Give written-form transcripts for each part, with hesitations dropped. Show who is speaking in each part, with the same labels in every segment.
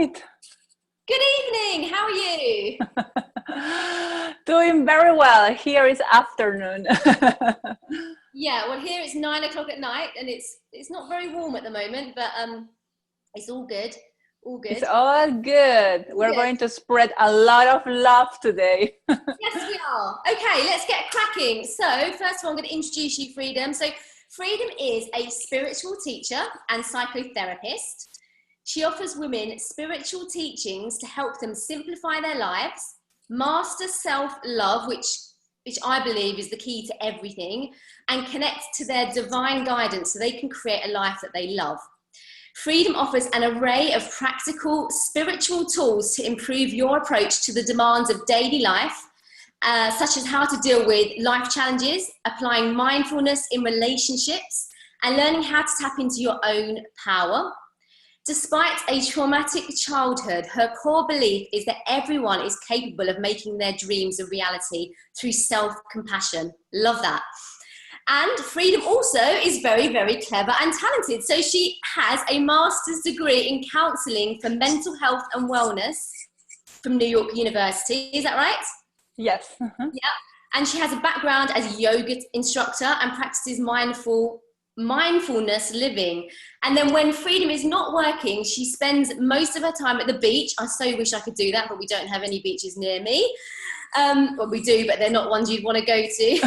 Speaker 1: night.
Speaker 2: Good evening. How are you?
Speaker 1: Doing very well. Here is afternoon.
Speaker 2: Yeah, well, here it's 9 o'clock at night, and it's not very warm at the moment, but it's all good. All good.
Speaker 1: It's all good. We're going to spread a lot of love today.
Speaker 2: Yes, we are. Okay, let's get cracking. So, first of all, I'm going to introduce you, Freedom. So, Freedom is a spiritual teacher and psychotherapist. She offers women spiritual teachings to help them simplify their lives, master self-love, which I believe is the key to everything, and connect to their divine guidance so they can create a life that they love. Freedom offers an array of practical spiritual tools to improve your approach to the demands of daily life, such as how to deal with life challenges, applying mindfulness in relationships, and learning how to tap into your own power. Despite a traumatic childhood, her core belief is that everyone is capable of making their dreams a reality through self-compassion. Love that. And Freedom also is very, very clever and talented. So she has a master's degree in counselling for mental health and wellness from New York University. Is that right?
Speaker 1: Yes.
Speaker 2: Yeah. And she has a background as a yoga instructor and practices mindfulness living. And then when Freedom is not working, she spends most of her time at the beach. I so wish I could do that, but we don't have any beaches near me. Well, we do, but they're not ones you'd want to go to.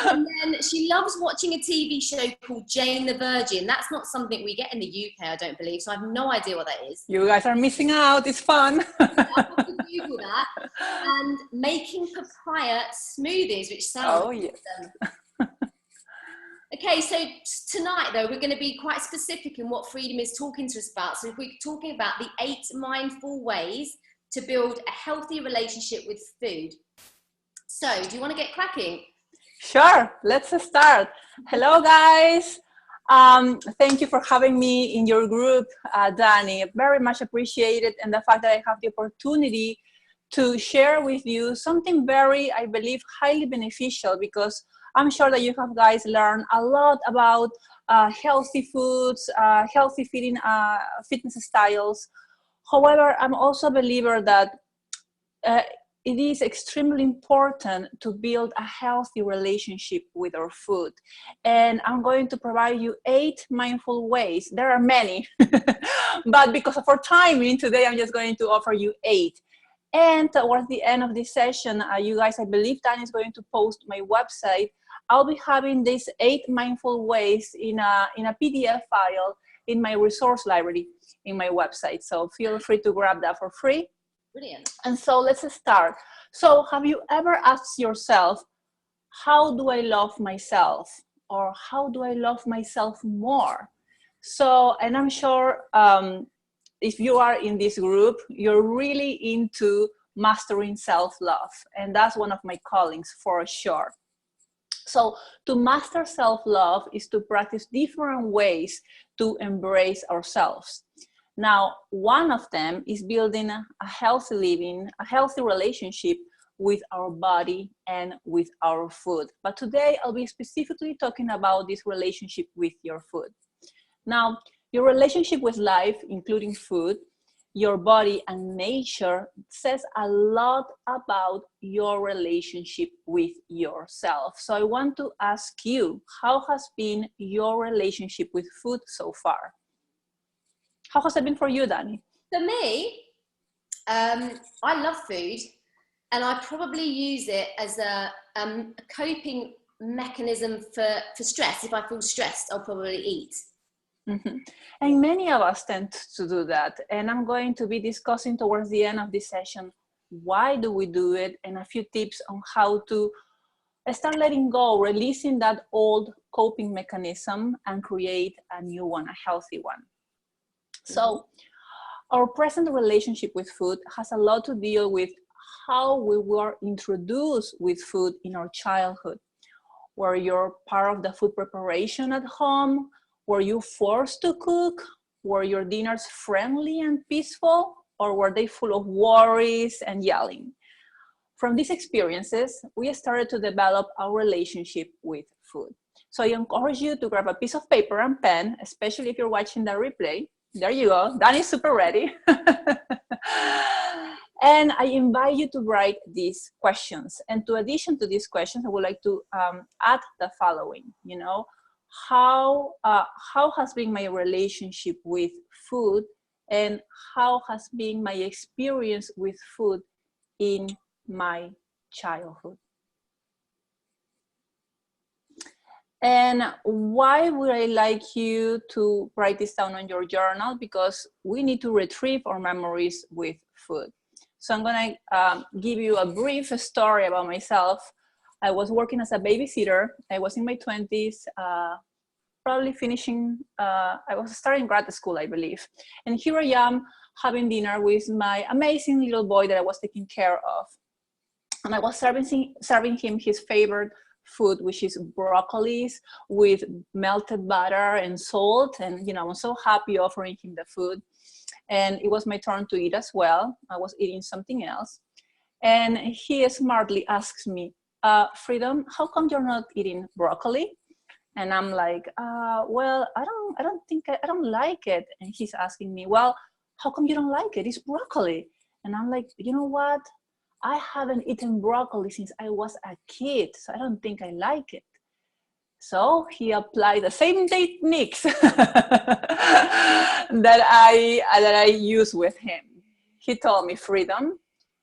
Speaker 2: And then she loves watching a TV show called Jane the Virgin. That's not something we get in the UK, I don't believe, so I have no idea what that is.
Speaker 1: You guys are missing out. It's fun.
Speaker 2: I'll have to Google that. And making papaya smoothies, which sounds awesome. Okay, so tonight, though, we're going to be quite specific in what Freedom is talking to us about. So we're talking about the 8 mindful ways to build a healthy relationship with food. So, do you want to get cracking?
Speaker 1: Sure, let's start. Hello, guys. Thank you for having me in your group, Danny. Very much appreciated, and the fact that I have the opportunity to share with you something very, I believe, highly beneficial, because I'm sure that you have guys learned a lot about healthy foods, healthy feeding, fitness styles. However, I'm also a believer that it is extremely important to build a healthy relationship with our food. And I'm going to provide you 8 mindful ways. There are many, but because of our timing today, I'm just going to offer you 8. And towards the end of this session, you guys, I believe Dan is going to post my website. I'll be having these 8 mindful ways in a PDF file in my resource library in my website. So feel free to grab that for free.
Speaker 2: Brilliant.
Speaker 1: And so let's start. So have you ever asked yourself, how do I love myself? Or how do I love myself more? So, and I'm sure if you are in this group, you're really into mastering self-love. And that's one of my callings for sure. So to master self-love is to practice different ways to embrace ourselves. Now, one of them is building a healthy living, a healthy relationship with our body and with our food. But today I'll be specifically talking about this relationship with your food. Now, your relationship with life, including food, your body and nature, says a lot about your relationship with yourself. So I want to ask you, how has been your relationship with food so far? How has it been for you, Danny?
Speaker 2: For me, I love food, and I probably use it as a coping mechanism for stress. If I feel stressed, I'll probably eat.
Speaker 1: Mm-hmm. And many of us tend to do that. And I'm going to be discussing towards the end of this session, why do we do it, and a few tips on how to start letting go, releasing that old coping mechanism and create a new one, a healthy one. So our present relationship with food has a lot to deal with how we were introduced with food in our childhood. Were you part of the food preparation at home? Were you forced to cook? Were your dinners friendly and peaceful? Or were they full of worries and yelling? From these experiences, we started to develop our relationship with food. So I encourage you to grab a piece of paper and pen, especially if you're watching the replay, There you go. Danny's super ready. And I invite you to write these questions. And to addition to these questions, I would like to add the following, you know, how has been my relationship with food, and how has been my experience with food in my childhood. And why would I like you to write this down on your journal? Because we need to retrieve our memories with food. So I'm gonna give you a brief story about myself. I was working as a babysitter. I was in my 20s, probably finishing, I was starting grad school, I believe. And here I am having dinner with my amazing little boy that I was taking care of. And I was serving him his favorite food, which is broccolis with melted butter and salt. And, you know, I'm so happy offering him the food. And it was my turn to eat as well. I was eating something else. And he smartly asks me, Freedom, how come you're not eating broccoli? And I'm like, well, I don't like it. And he's asking me, well, how come you don't like it? It's broccoli. And I'm like, you know what? I haven't eaten broccoli since I was a kid, so I don't think I like it. So he applied the same techniques that I use with him. He told me, Freedom,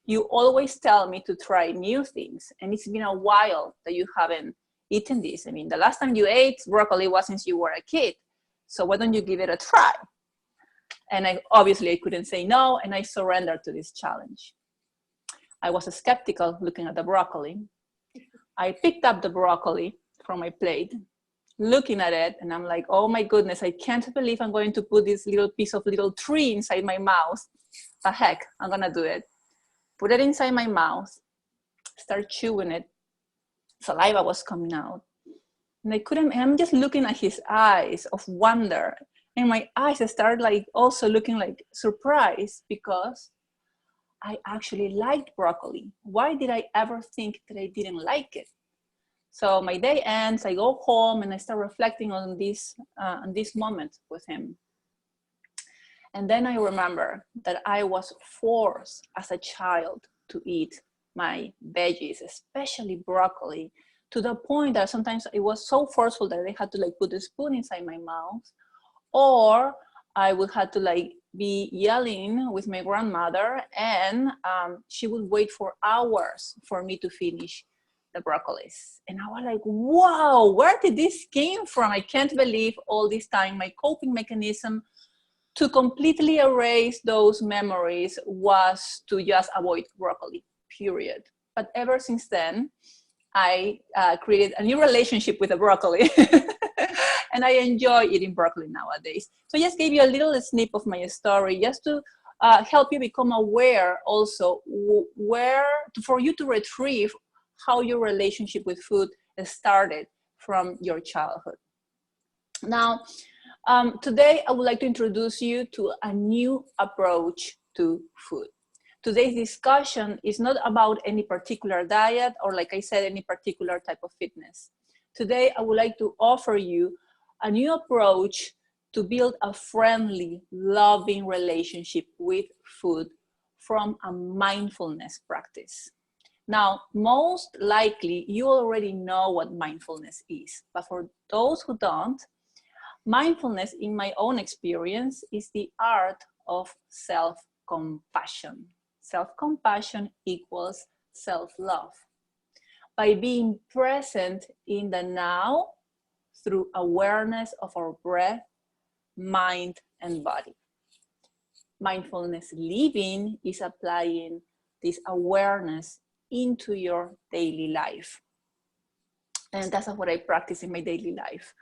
Speaker 1: you always tell me to try new things, and it's been a while that you haven't eaten this. I mean, the last time you ate broccoli was since you were a kid, so why don't you give it a try? And I couldn't say no, and I surrendered to this challenge. I was skeptical looking at the broccoli. I picked up the broccoli from my plate, looking at it, and I'm like, oh my goodness, I can't believe I'm going to put this little piece of little tree inside my mouth. The heck, I'm gonna do it. Put it inside my mouth, start chewing it. Saliva was coming out. And I'm just looking at his eyes of wonder. And my eyes started like also looking like surprised, because I actually liked broccoli. Why did I ever think that I didn't like it? So my day ends, I go home, and I start reflecting on this moment with him. And then I remember that I was forced as a child to eat my veggies, especially broccoli, to the point that sometimes it was so forceful that I had to like put a spoon inside my mouth, or I would have to like be yelling with my grandmother, and she would wait for hours for me to finish the broccolis. And I was like, wow, where did this came from? I can't believe all this time my coping mechanism to completely erase those memories was to just avoid broccoli, period. But ever since then, I created a new relationship with the broccoli. And I enjoy eating broccoli nowadays. So I just gave you a little snip of my story, just to help you become aware also for you to retrieve how your relationship with food started from your childhood. Now, today I would like to introduce you to a new approach to food. Today's discussion is not about any particular diet or, like I said, any particular type of fitness. Today, I would like to offer you a new approach to build a friendly, loving relationship with food from a mindfulness practice. Now, most likely, you already know what mindfulness is, but for those who don't, mindfulness, in my own experience, is the art of self-compassion. Self-compassion equals self-love. By being present in the now through awareness of our breath, mind, and body. Mindfulness living is applying this awareness into your daily life. And that's what I practice in my daily life,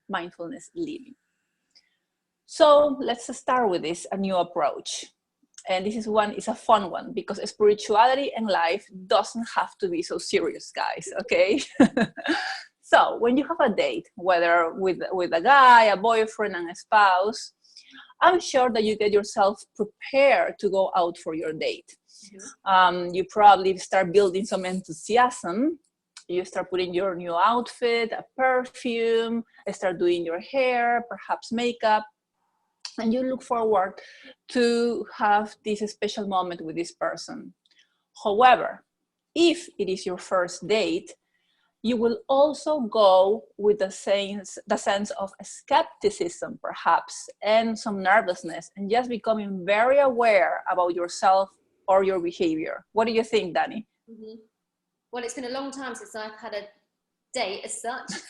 Speaker 1: mindfulness living. So let's start with this, a new approach. And this is a fun one, because spirituality and life doesn't have to be so serious, guys, okay? So when you have a date, whether with a guy, a boyfriend, and a spouse, I'm sure that you get yourself prepared to go out for your date. Mm-hmm. You probably start building some enthusiasm. You start putting your new outfit, a perfume, start doing your hair, perhaps makeup. and you look forward to have this special moment with this person. However, if it is your first date, you will also go with the sense of skepticism, perhaps, and some nervousness, and just becoming very aware about yourself or your behavior. What do you think, Danny?
Speaker 2: Mm-hmm. Well, it's been a long time since I've had a date as such.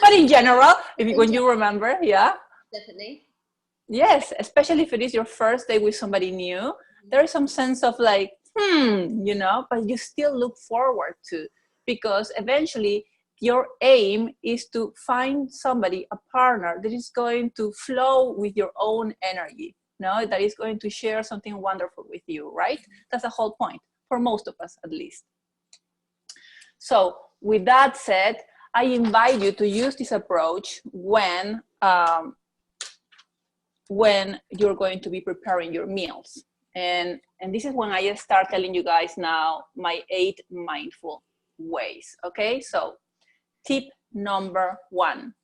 Speaker 1: But in general, when you remember, yeah?
Speaker 2: Definitely.
Speaker 1: Yes, especially if it is your first day with somebody new, there is some sense of like, but you still look forward to, because eventually your aim is to find somebody, a partner that is going to flow with your own energy, that is going to share something wonderful with you, right? That's the whole point, for most of us at least. So with that said, I invite you to use this approach when you're going to be preparing your meals. And this is when I start telling you guys now my 8 mindful ways, okay? So tip number 1,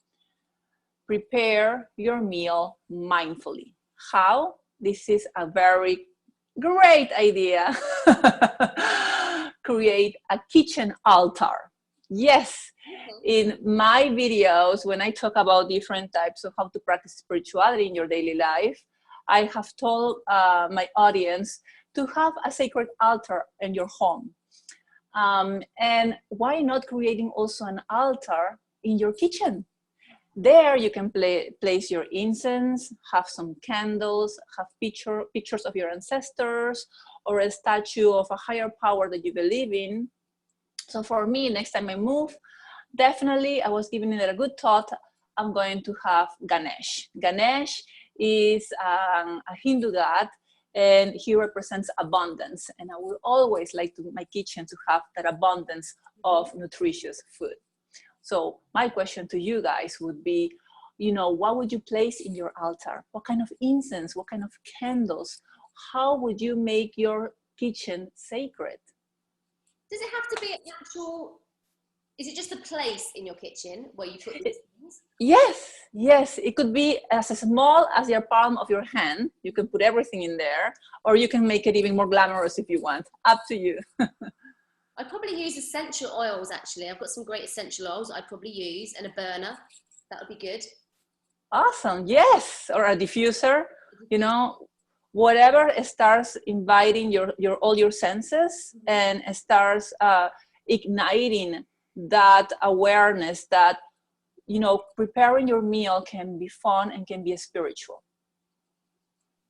Speaker 1: prepare your meal mindfully. How? This is a very great idea. Create a kitchen altar. Yes, in my videos, when I talk about different types of how to practice spirituality in your daily life, I have told my audience to have a sacred altar in your home. And why not creating also an altar in your kitchen? There you can place your incense, have some candles, have pictures of your ancestors, or a statue of a higher power that you believe in. So for me, next time I move, definitely, I was giving it a good thought, I'm going to have Ganesh. Ganesh is a Hindu god, and he represents abundance. And I would always like my kitchen to have that abundance of nutritious food. So my question to you guys would be, what would you place in your altar? What kind of incense? What kind of candles? How would you make your kitchen sacred?
Speaker 2: Does it have to be an actual, is it just a place in your kitchen where you put these things?
Speaker 1: Yes. It could be as small as your palm of your hand. You can put everything in there, or you can make it even more glamorous if you want. Up to you.
Speaker 2: I'd probably use essential oils, actually. I've got some great essential oils I'd probably use, and a burner. That would be good.
Speaker 1: Awesome. Yes. Or a diffuser, whatever starts inviting all your senses and starts igniting that awareness that, preparing your meal can be fun and can be spiritual.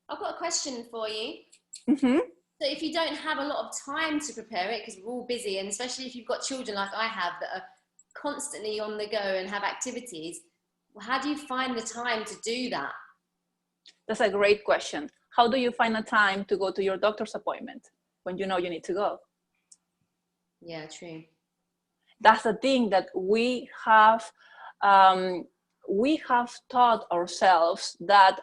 Speaker 2: I've got a question for you.
Speaker 1: Mm-hmm.
Speaker 2: So if you don't have a lot of time to prepare it, because we're all busy, and especially if you've got children like I have that are constantly on the go and have activities, how do you find the time to do that?
Speaker 1: That's a great question. How do you find the time to go to your doctor's appointment when you know you need to go?
Speaker 2: Yeah, true.
Speaker 1: That's the thing that we have taught ourselves, that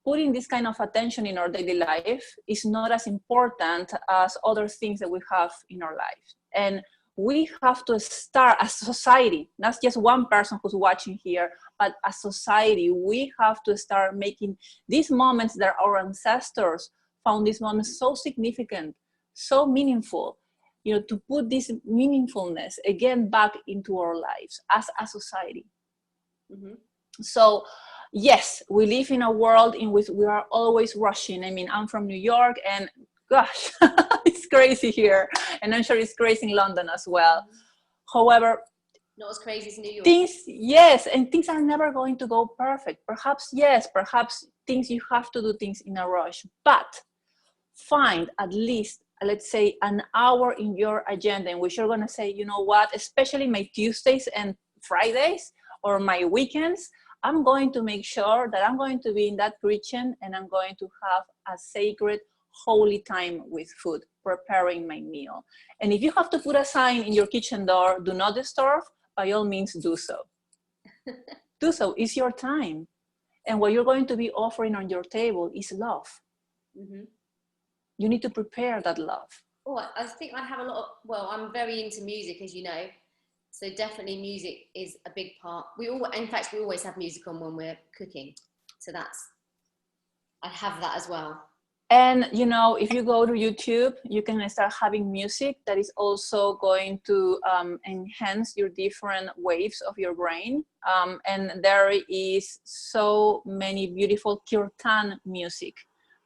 Speaker 1: putting this kind of attention in our daily life is not as important as other things that we have in our life. And we have to start as society, not just one person who's watching here, but as society, we have to start making these moments that our ancestors found these moments so significant, so meaningful, to put this meaningfulness again back into our lives as a society. Mm-hmm. So yes, we live in a world in which we are always rushing. I mean, I'm from New York, and gosh, it's crazy here. And I'm sure it's crazy in London as well. However,
Speaker 2: not as crazy as New York.
Speaker 1: And things are never going to go perfect. Perhaps you have to do things in a rush, but find at least, let's say, an hour in your agenda in which you're going to say, you know what, especially my Tuesdays and Fridays or my weekends, I'm going to make sure that I'm going to be in that kitchen and I'm going to have a sacred, holy time with food, preparing my meal. And if you have to put a sign in your kitchen door, do not disturb, by all means do so. Do so. It's your time. And what you're going to be offering on your table is love. Mm-hmm. You need to prepare that love.
Speaker 2: Oh, I think I have a lot of, I'm very into music, as you know. So definitely music is a big part. In fact, we always have music on when we're cooking. So that's I have that as well.
Speaker 1: And, you know, if you go to YouTube, you can start having music that is also going to enhance your different waves of your brain. And there is so many beautiful kirtan music.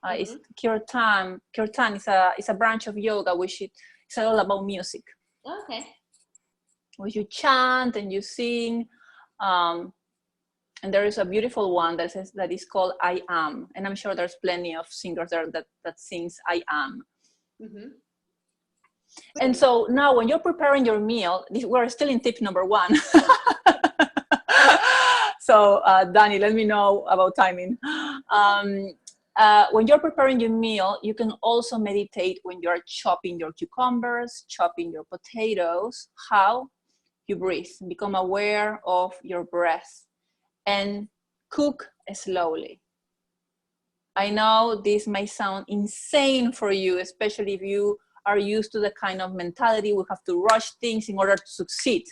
Speaker 1: It's kirtan. Kirtan is a branch of yoga, which it's all about music.
Speaker 2: Okay.
Speaker 1: Which you chant and you sing. And there is a beautiful one that says that is called I Am. And I'm sure there's plenty of singers there that sings I Am. And so now when you're preparing your meal, we're still in tip number 1. So Danny, let me know about timing. When you're preparing your meal, you can also meditate when you're chopping your cucumbers, chopping your potatoes, how you breathe. Become aware of your breath. And cook slowly. I know this may sound insane for you, especially if you are used to the kind of mentality we have to rush things in order to succeed.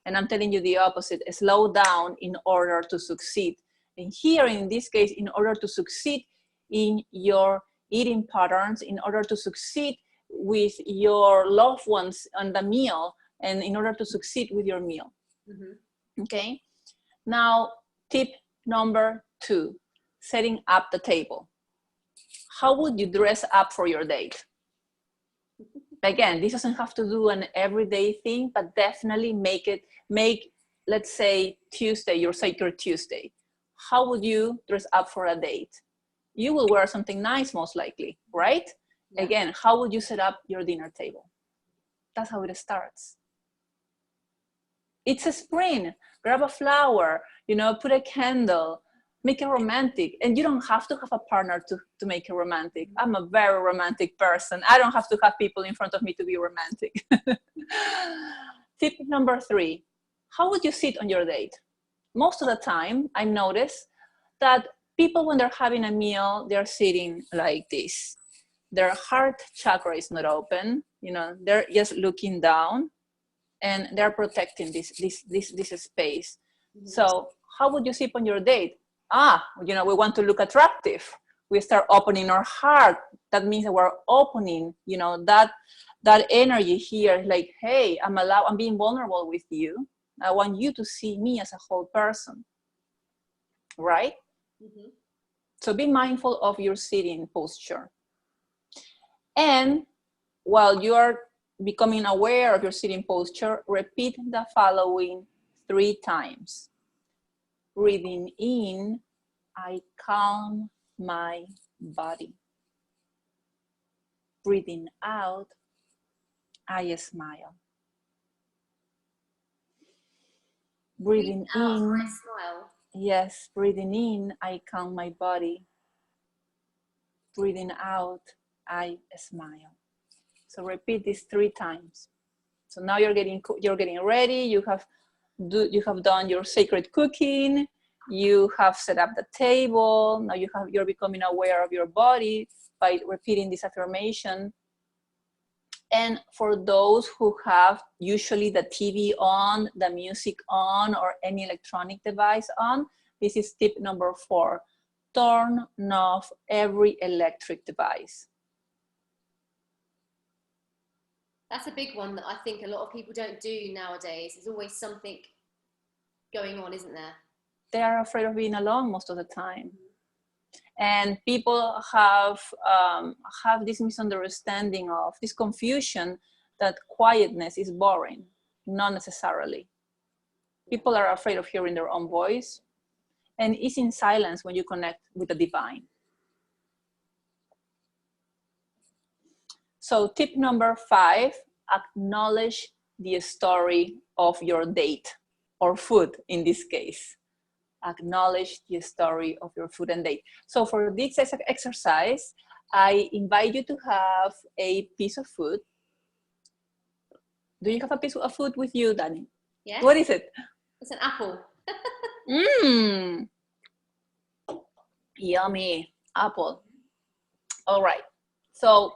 Speaker 1: And I'm telling you the opposite, slow down in order to succeed. And here in this case, in order to succeed in your eating patterns, in order to succeed with your loved ones on the meal, and in order to succeed with your meal. Okay? Now, tip number 2, setting up the table. How would you dress up for your date? Again, this doesn't have to do an everyday thing, but definitely make, let's say, Tuesday, your sacred Tuesday. How would you dress up for a date? You will wear something nice, most likely, right? Yeah. Again, how would you set up your dinner table? That's how it starts. It's a spring. Grab a flower, you know, put a candle, make it romantic. And you don't have to have a partner to make it romantic. I'm a very romantic person. I don't have to have people in front of me to be romantic. Tip number 3, how would you sit on your date? Most of the time, I notice that people, when they're having a meal, they're sitting like this. Their heart chakra is not open. You know, they're just looking down. And they're protecting this space. So how would you sit on your date? You know, we want to look attractive. We start opening our heart. That means that we're opening, you know, that energy here, like, hey, I'm being vulnerable with you. I want you to see me as a whole person, right? So be mindful of your sitting posture. And while you are becoming aware of your sitting posture, repeat the following 3 times. Breathing in, I calm my body. Breathing out, I smile. Breathing in,
Speaker 2: I smile.
Speaker 1: Yes, breathing in, I calm my body. Breathing out, I smile. So repeat this 3 times. So now you're getting ready. You have done your sacred cooking. You have set up the table. Now you're becoming aware of your body by repeating this affirmation. And for those who have usually the TV on, the music on, or any electronic device on, this is tip number 4. Turn off every electric device.
Speaker 2: That's a big one that I think a lot of people don't do nowadays. There's always something going on, isn't there?
Speaker 1: They are afraid of being alone most of the time. And people have this misunderstanding of this confusion that quietness is boring. Not necessarily. People are afraid of hearing their own voice, and it's in silence when you connect with the divine. So tip number 5, acknowledge the story of your date, or food in this case. Acknowledge the story of your food and date. So for this exercise, I invite you to have a piece of food. Do you have a piece of food with you, Dani?
Speaker 2: Yeah.
Speaker 1: What is it?
Speaker 2: It's an apple.
Speaker 1: Yummy apple. All right. So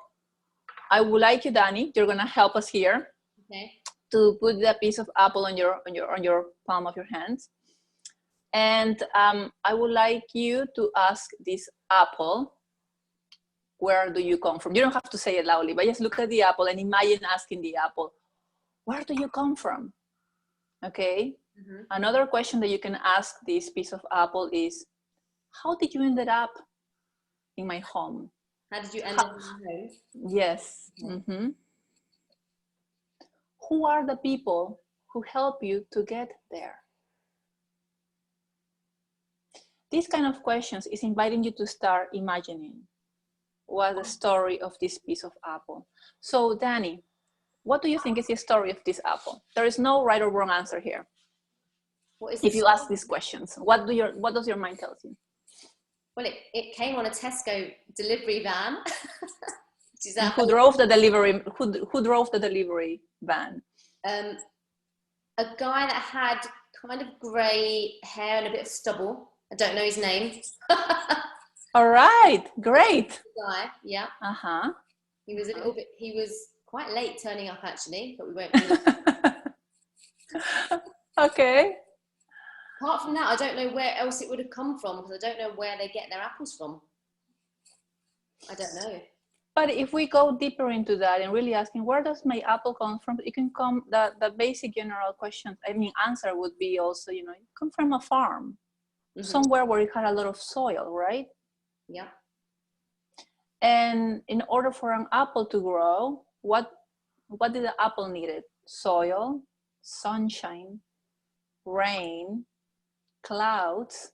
Speaker 1: I would like you, Dani, you're gonna help us here.
Speaker 2: Okay.
Speaker 1: To put that piece of apple on your palm of your hands. And I would like you to ask this apple where do you come from? You don't have to say it loudly, but just look at the apple and imagine asking the apple, where do you come from? Okay. Mm-hmm. Another question that you can ask this piece of apple is, how did you end up in my home?
Speaker 2: How did you end up in my home?
Speaker 1: Yes. Mm-hmm. Who are the people who help you to get there? These kind of questions is inviting you to start imagining what the story of this piece of apple. So Danny, what do you think is the story of this apple? There is no right or wrong answer here. If you ask these questions, what does your mind tell you?
Speaker 2: Well, it came on a Tesco delivery van.
Speaker 1: Who drove the delivery? Who drove the delivery van?
Speaker 2: A guy that had kind of grey hair and a bit of stubble. I don't know his name.
Speaker 1: All right, great.
Speaker 2: Guy, yeah.
Speaker 1: Uh-huh.
Speaker 2: He was a little bit. He was quite late turning up actually, but we won't.
Speaker 1: Okay.
Speaker 2: Apart from that, I don't know where else it would have come from because I don't know where they get their apples from. I don't know.
Speaker 1: But if we go deeper into that and really asking, where does my apple come from? It can come, the basic general question, answer would be also, it come from a farm, somewhere where it had a lot of soil, right?
Speaker 2: Yeah.
Speaker 1: And in order for an apple to grow, what did the apple needed? Soil, sunshine, rain, clouds,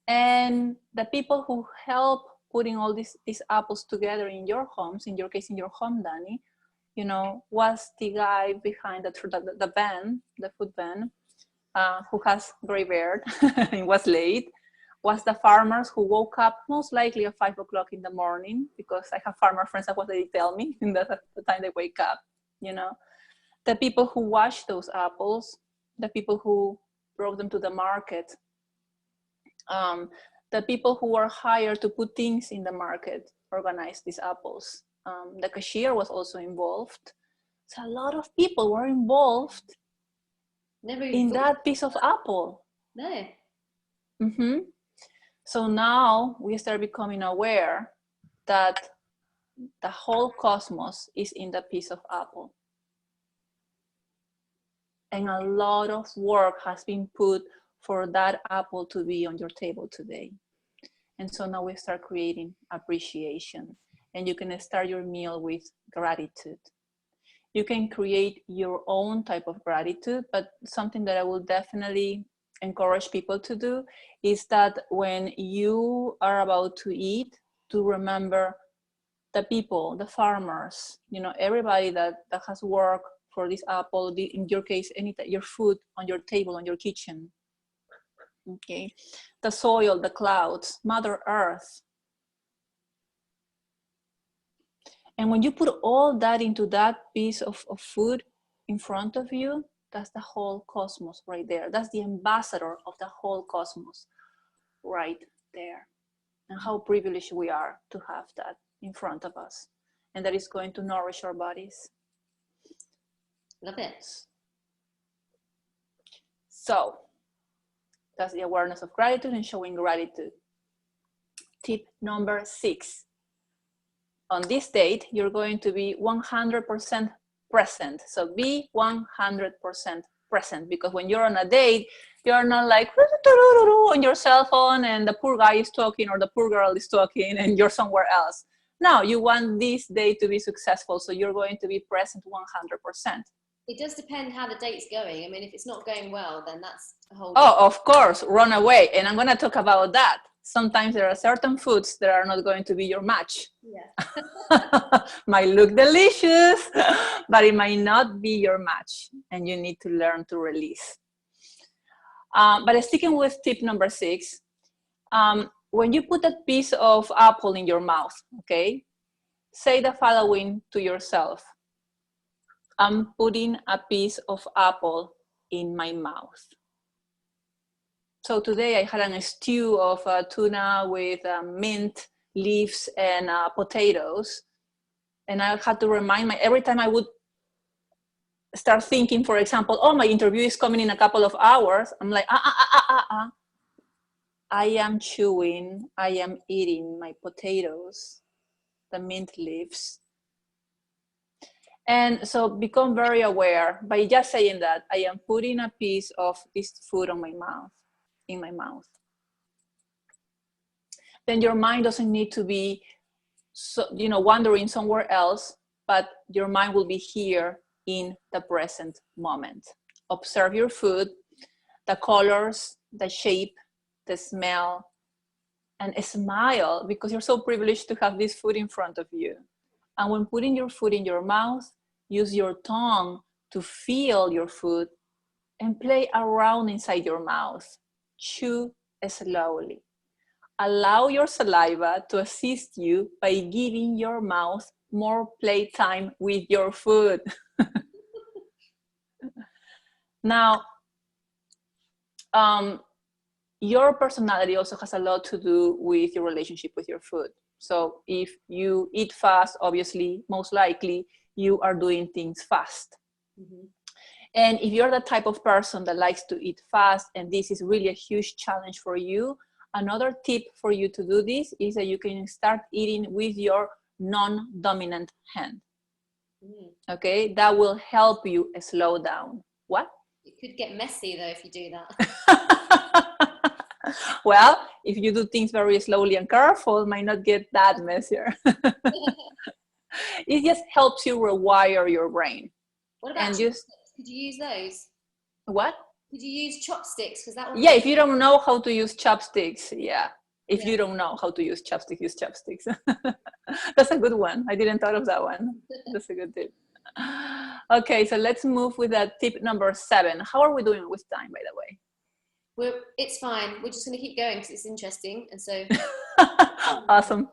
Speaker 1: and the people who help putting all these apples together in your homes, in your case, in your home, Danny, was the guy behind the van, the food van, who has gray beard and was late, was the farmers who woke up most likely at 5 o'clock in the morning, because I have farmer friends, that's what they tell me, in the time they wake up, the people who wash those apples, the people who brought them to the market, the people who were hired to put things in the market, organized these apples. The cashier was also involved. So a lot of people were involved in that piece of apple.
Speaker 2: No.
Speaker 1: Mm-hmm. So now we start becoming aware that the whole cosmos is in the piece of apple. And a lot of work has been put for that apple to be on your table today. And so now we start creating appreciation, and you can start your meal with gratitude. You can create your own type of gratitude, but something that I will definitely encourage people to do is that when you are about to eat, to remember the people, the farmers, everybody that has worked for this apple, in your case, your food on your table, on your kitchen. Okay, the soil, the clouds, Mother Earth. And when you put all that into that piece of food in front of you, that's the whole cosmos right there. That's the ambassador of the whole cosmos right there. And how privileged we are to have that in front of us. And that is going to nourish our bodies.
Speaker 2: Love it.
Speaker 1: So, that's the awareness of gratitude and showing gratitude. Tip number 6. On this date, you're going to be 100% present. So be 100% present, because when you're on a date, you're not like on your cell phone and the poor guy is talking or the poor girl is talking and you're somewhere else. No, you want this date to be successful, so you're going to be present 100%.
Speaker 2: It does depend how the date's going. I mean, if it's not going well, then that's a whole...
Speaker 1: Oh, of course, run away. And I'm going to talk about that. Sometimes there are certain foods that are not going to be your match.
Speaker 2: Yeah.
Speaker 1: Might look delicious, but it might not be your match. And you need to learn to release. But sticking with tip number 6, when you put that piece of apple in your mouth, okay, say the following to yourself. I'm putting a piece of apple in my mouth. So today I had a stew of tuna with mint leaves and potatoes. And I had to remind every time I would start thinking, for example, oh, my interview is coming in a couple of hours. I'm like, I am chewing, I am eating my potatoes. the mint leaves. And so become very aware by just saying that I am putting a piece of this food on my mouth, in my mouth. Then your mind doesn't need to be, so, wandering somewhere else, but your mind will be here in the present moment. Observe your food, the colors, the shape, the smell, and smile because you're so privileged to have this food in front of you. And when putting your food in your mouth, use your tongue to feel your food and play around inside your mouth. Chew slowly. Allow your saliva to assist you by giving your mouth more playtime with your food. Now, your personality also has a lot to do with your relationship with your food. So if you eat fast, obviously, most likely, you are doing things fast. Mm-hmm. And if you're the type of person that likes to eat fast, and this is really a huge challenge for you, another tip for you to do this is that you can start eating with your non-dominant hand. Okay, that will help you slow down. What?
Speaker 2: It could get messy though if you do that.
Speaker 1: Well, if you do things very slowly and careful, it might not get that messier. It just helps you rewire your brain.
Speaker 2: What about chopsticks? Could you use those?
Speaker 1: What?
Speaker 2: Could you use chopsticks? Because that one.
Speaker 1: Yeah, if you don't know how to use chopsticks, yeah. If you don't know how to use chopsticks, use chopsticks. That's a good one. I didn't thought of that one. That's a good tip. Okay, so let's move with tip number 7. How are we doing with time, by the way?
Speaker 2: It's fine. We're just going to keep going because it's interesting. And so.
Speaker 1: Awesome.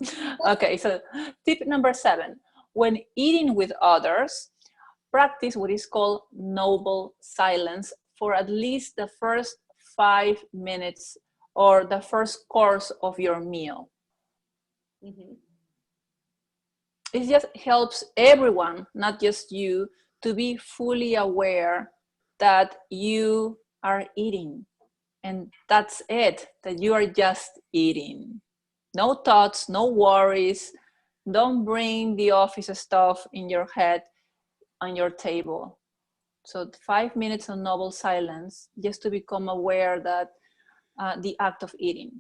Speaker 1: Okay, so tip number 7. When eating with others, practice what is called noble silence for at least the first 5 minutes or the first course of your meal. Mm-hmm. It just helps everyone, not just you, to be fully aware that you are eating. And that's it, that you are just eating. No thoughts, no worries. Don't bring the office stuff in your head on your table. So 5 minutes of noble silence, just to become aware that the act of eating.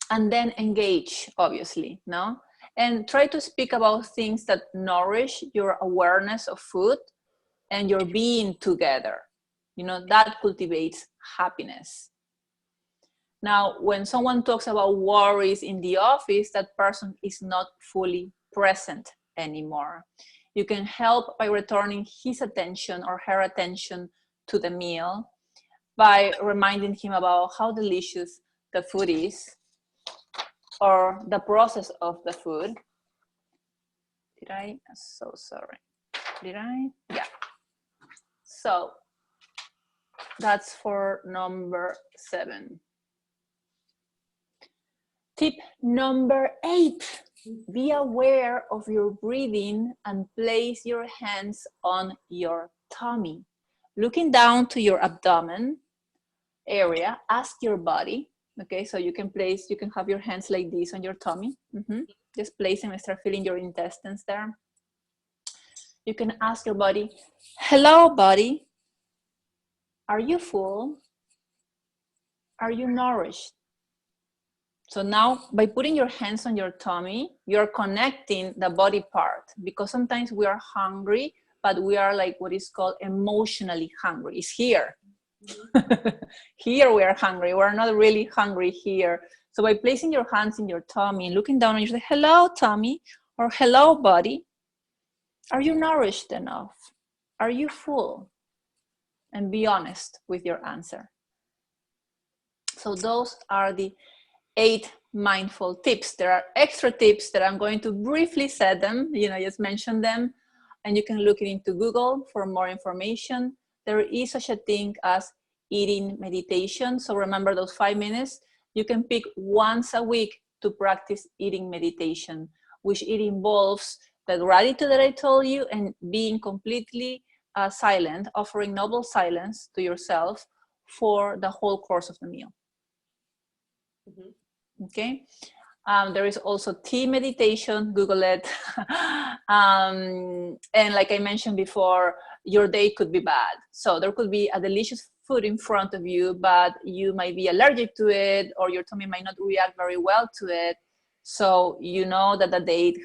Speaker 1: And then engage, obviously, no? And try to speak about things that nourish your awareness of food and your being together. That cultivates happiness. Now, when someone talks about worries in the office, that person is not fully present anymore. You can help by returning his attention or her attention to the meal, by reminding him about how delicious the food is, or the process of the food. So sorry. Yeah. So that's for number 7. Tip number 8. Be aware of your breathing and place your hands on your tummy. Looking down to your abdomen area, ask your body, okay, so you can have your hands like this on your tummy. Mm-hmm. Just place them and start feeling your intestines there. You can ask your body, hello, body. Are you full? Are you nourished? So now, by putting your hands on your tummy, you're connecting the body part, because sometimes we are hungry, but we are like what is called emotionally hungry. It's here. Here we are hungry. We're not really hungry here. So by placing your hands in your tummy and looking down, you say, hello, tummy, or hello, body. Are you nourished enough? Are you full? And be honest with your answer. So those are the 8 mindful tips. There are extra tips that I'm going to briefly say them, just mention them, and you can look it into Google for more information. There is such a thing as eating meditation. So remember those 5 minutes. You can pick once a week to practice eating meditation, which it involves the gratitude that I told you and being completely silent, offering noble silence to yourself for the whole course of the meal. Mm-hmm. Okay. There is also tea meditation, Google it. And like I mentioned before, your day could be bad. So there could be a delicious food in front of you, but you might be allergic to it, or your tummy might not react very well to it. So you know that the date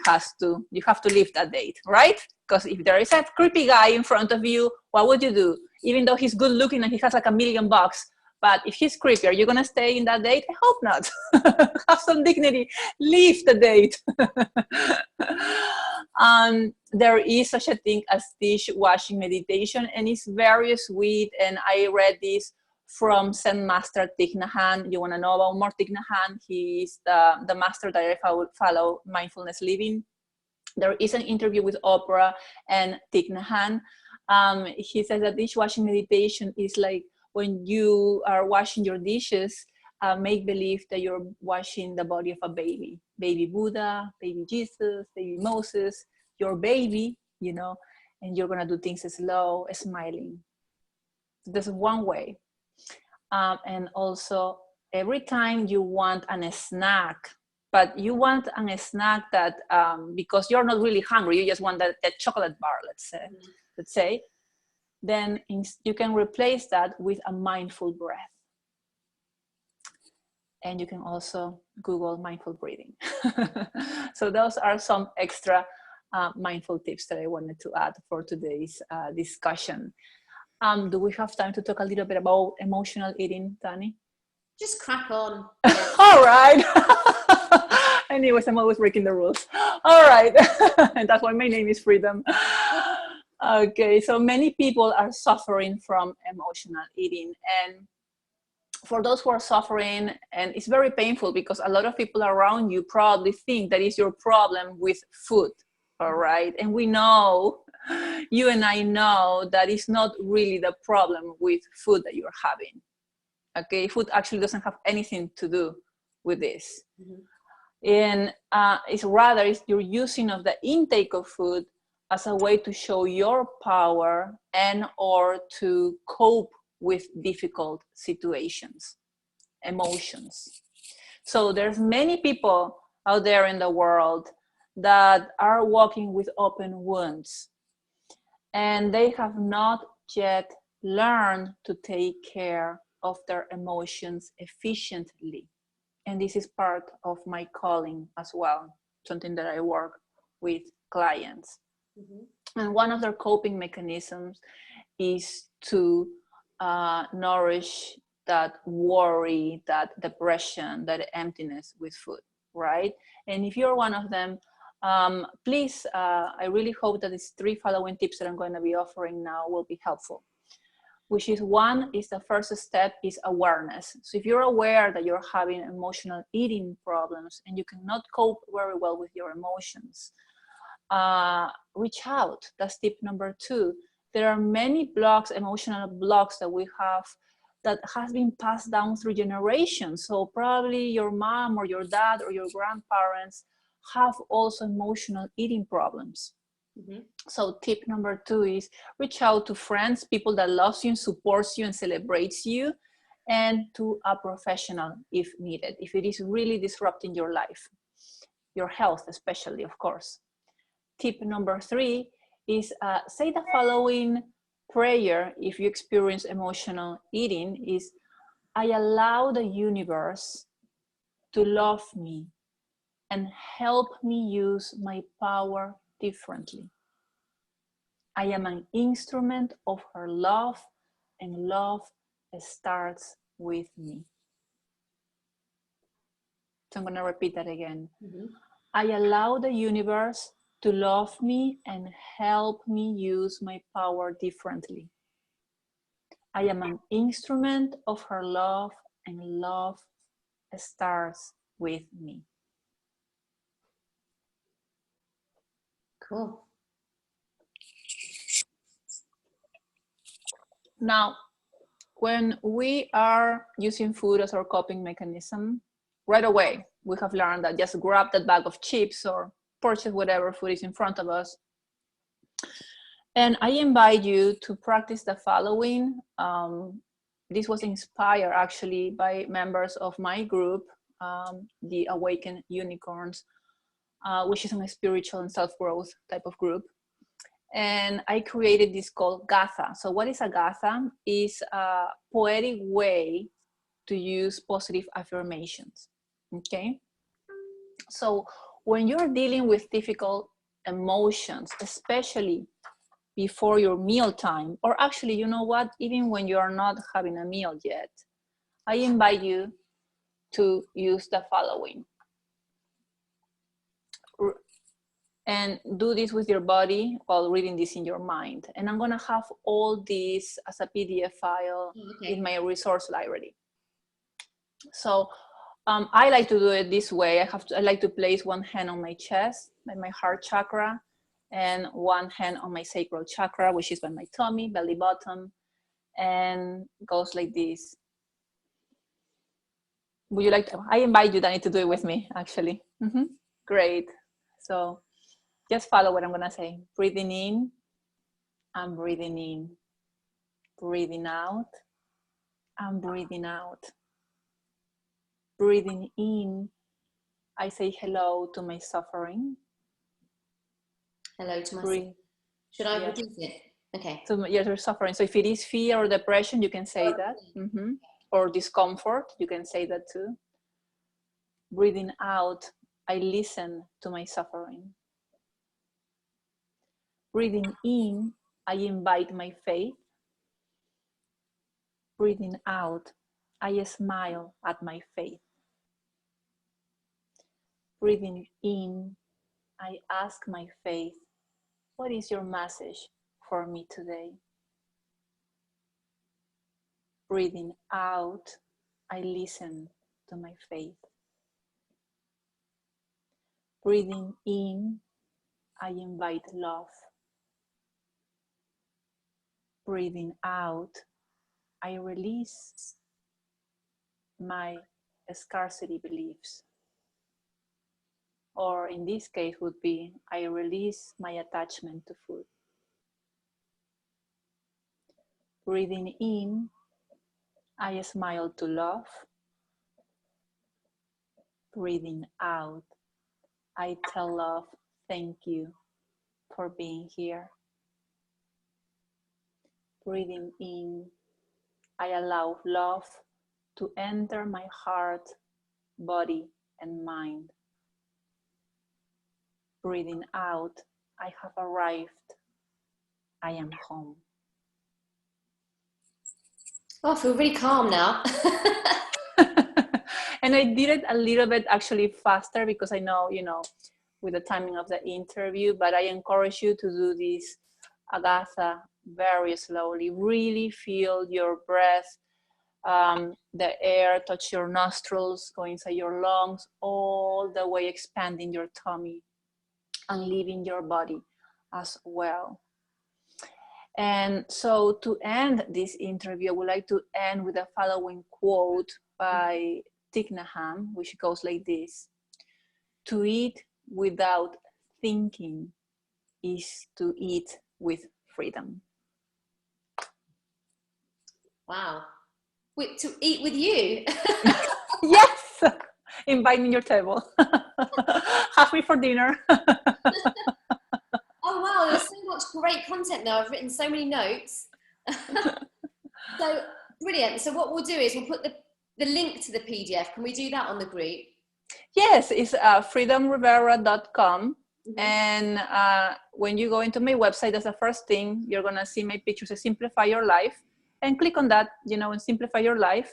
Speaker 1: you have to leave that date, right? Because if there is a creepy guy in front of you, what would you do? Even though he's good looking and he has like $1 million, but if he's creepy, are you gonna stay in that date? I hope not. Have some dignity, leave the date. There is such a thing as dishwashing meditation, and it's very sweet. And I read this from Zen Master Thich Nhat Hanh. You want to know about more Thich Nhat Hanh? He's the master that I follow mindfulness living. There is an interview with Oprah and Thich Nhat Hanh. He says that dishwashing meditation is like when you are washing your dishes, make believe that you're washing the body of a baby. Baby Buddha, baby Jesus, baby Moses, your baby, you know, and you're gonna do things slow, smiling. There's one way. And also, every time you want a snack, but you want a snack that, because you're not really hungry, you just want that chocolate bar, let's say, then you can replace that with a mindful breath. And you can also Google mindful breathing. So those are some extra mindful tips that I wanted to add for today's discussion. Do we have time to talk a little bit about emotional eating, Tani?
Speaker 2: Just crack on.
Speaker 1: All right. Anyways, I'm always breaking the rules. All right. And that's why my name is Freedom. Okay, so many people are suffering from emotional eating. And for those who are suffering, and it's very painful because a lot of people around you probably think that is your problem with food. All right. And we know, you and I know, that it's not really the problem with food that you're having. Okay, food actually doesn't have anything to do with this. And it's rather your using of the intake of food as a way to show your power and or to cope with difficult situations, emotions. So there's many people out there in the world that are walking with open wounds, and they have not yet learned to take care of their emotions efficiently. And this is part of my calling as well, something that I work with clients. And one of their coping mechanisms is to nourish that worry, that depression, that emptiness with food, right? And if you're one of them, please, I really hope that these 3 following tips that I'm going to be offering now will be helpful. Which is, one is the first step is awareness. So if you're aware that you're having emotional eating problems and you cannot cope very well with your emotions, reach out. That's tip number 2. There are many blocks, emotional blocks that we have that has been passed down through generations. So probably your mom or your dad or your grandparents have also emotional eating problems. So tip number 2 is reach out to friends, people that loves you and supports you and celebrates you, and to a professional if needed, if it is really disrupting your life, your health especially, of course. Tip number 3 is say the following prayer if you experience emotional eating is, I allow the universe to love me and help me use my power differently. I am an instrument of her love, and love starts with me. So I'm going to repeat that again. I allow the universe to love me and help me use my power differently. I am an instrument of her love, and love starts with me.
Speaker 2: Cool.
Speaker 1: Now, when we are using food as our coping mechanism, right away, we have learned that just grab that bag of chips or purchase whatever food is in front of us. And I invite you to practice the following. This was inspired actually by members of my group. the Awakened Unicorns, which is a spiritual and self-growth type of group. And I created this called Gatha. So what is a Gatha? Is a poetic way to use positive affirmations. Okay. So when you're dealing with difficult emotions, especially before your meal time, or actually, you know what, even when you are not having a meal yet, I invite you to use the following. And do this with your body while reading this in your mind. And I'm gonna have all this as a PDF file in my resource library. So I like to do it this way. I like to place one hand on my chest, by my heart chakra, and one hand on my sacral chakra, which is by my tummy, belly button, and goes like this. Would you like to? I invite you, Danny, to do it with me, actually. Great. So just follow what I'm gonna say. Breathing in, I'm breathing in. Breathing out, I'm breathing out. Breathing in, I say hello to my suffering.
Speaker 2: Hello to myself. Should I repeat it? Okay.
Speaker 1: So you're suffering. So if it is fear or depression, you can say that. Or discomfort, you can say that too. Breathing out, I listen to my suffering. Breathing in, I invite my faith. Breathing out, I smile at my faith. Breathing in, I ask my faith, what is your message for me today? Breathing out, I listen to my faith. Breathing in, I invite love. Breathing out, I release my scarcity beliefs. Or in this case would be, I release my attachment to food. Breathing in, I smile to love. Breathing out, I tell love, thank you for being here. Breathing in, I allow love to enter my heart, body, and mind. Breathing out, I have arrived. I am home.
Speaker 2: Oh, I feel really calm now.
Speaker 1: And I did it a little bit actually faster because I know, with the timing of the interview, but I encourage you to do this Agatha very slowly. Really feel your breath, the air touch your nostrils, go inside your lungs, all the way expanding your tummy and leaving your body as well. And so to end this interview, I would like to end with the following quote by Thich Nhat Hanh, which goes like this: to eat without thinking is to eat with freedom.
Speaker 2: Wow. Wait, to eat with you?
Speaker 1: Yes! Invite me to your table. Have me for dinner.
Speaker 2: Oh wow, there's so much great content now. I've written so many notes. So brilliant. So what we'll do is we'll put the link to the PDF. Can we do that on the group?
Speaker 1: Yes, it's freedomrivera.com. And when you go into my website, that's the first thing. You're going to see my pictures of Simplify Your Life. And click on that, and Simplify Your Life.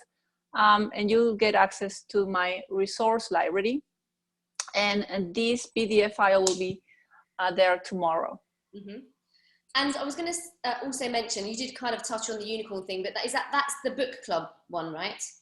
Speaker 1: And you'll get access to my resource library. And this PDF file will be there tomorrow.
Speaker 2: And I was going to also mention, you did kind of touch on the unicorn thing, but that's the book club one, right? Is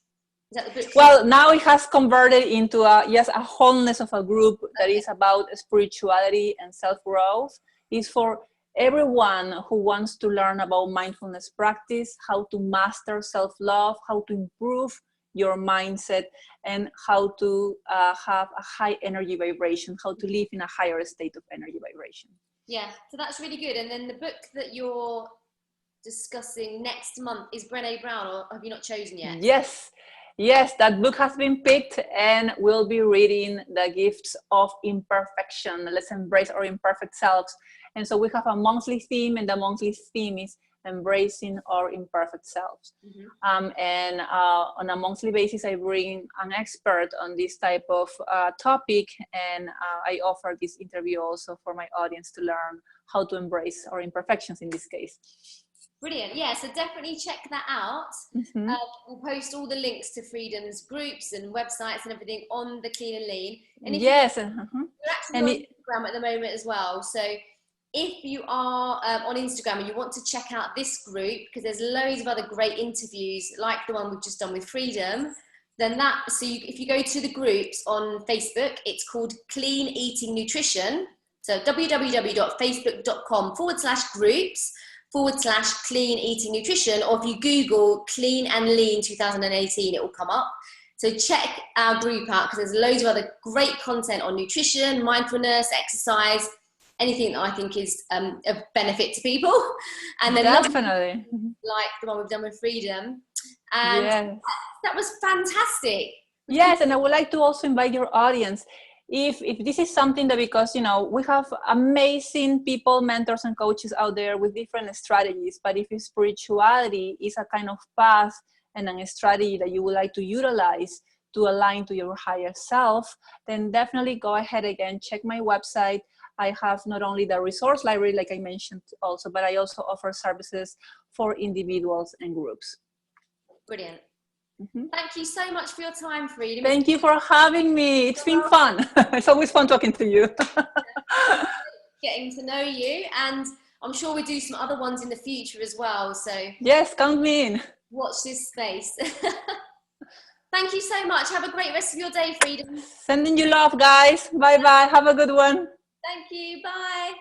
Speaker 2: that the book club?
Speaker 1: Well, now it has converted into a wholeness of a group that is about spirituality and self-growth. It's for everyone who wants to learn about mindfulness practice, how to master self-love, how to improve your mindset, and how to have a high energy vibration, how to live in a higher state of energy vibration.
Speaker 2: Yeah, so that's really good. And then the book that you're discussing next month is Brené Brown, or have you not chosen yet?
Speaker 1: Yes, Yes, that book has been picked, and we'll be reading The Gifts of Imperfection. Let's embrace our imperfect selves. And so we have a monthly theme, and the monthly theme is embracing our imperfect selves. And on a monthly basis, I bring an expert on this type of topic, and I offer this interview also for my audience to learn how to embrace our imperfections in this case.
Speaker 2: Brilliant. Yeah, so definitely check that out. We'll post all the links to Freedom's groups and websites and everything on the Clean and Lean. And if
Speaker 1: yes.
Speaker 2: you're actually on Instagram at the moment as well. So if you are on Instagram and you want to check out this group, because there's loads of other great interviews like the one we've just done with Freedom, then if you go to the groups on Facebook, it's called Clean Eating Nutrition. So www.facebook.com/groups/Clean Eating Nutrition, or if you Google Clean and Lean 2018, it will come up. So check our group out, because there's loads of other great content on nutrition, mindfulness, exercise, anything that I think is of benefit to people. And then
Speaker 1: definitely,
Speaker 2: like the one we've done with Freedom. And that was fantastic.
Speaker 1: Yes, and I would like to also invite your audience. If this is something that, because we have amazing people, mentors and coaches out there with different strategies, but if spirituality is a kind of path and a strategy that you would like to utilize to align to your higher self, then definitely go ahead again, check my website. I have not only the resource library, like I mentioned also, but I also offer services for individuals and groups.
Speaker 2: Brilliant. Thank you so much for your time, Freedom.
Speaker 1: Thank you for having me. It's been fun. It's always fun talking to you.
Speaker 2: Getting to know you, and I'm sure we do some other ones in the future as well. So
Speaker 1: yes, count me in.
Speaker 2: Watch this space. Thank you so much. Have a great rest of your day, Freedom.
Speaker 1: Sending you love, guys. Bye-bye. Have a good one.
Speaker 2: Thank you. Bye.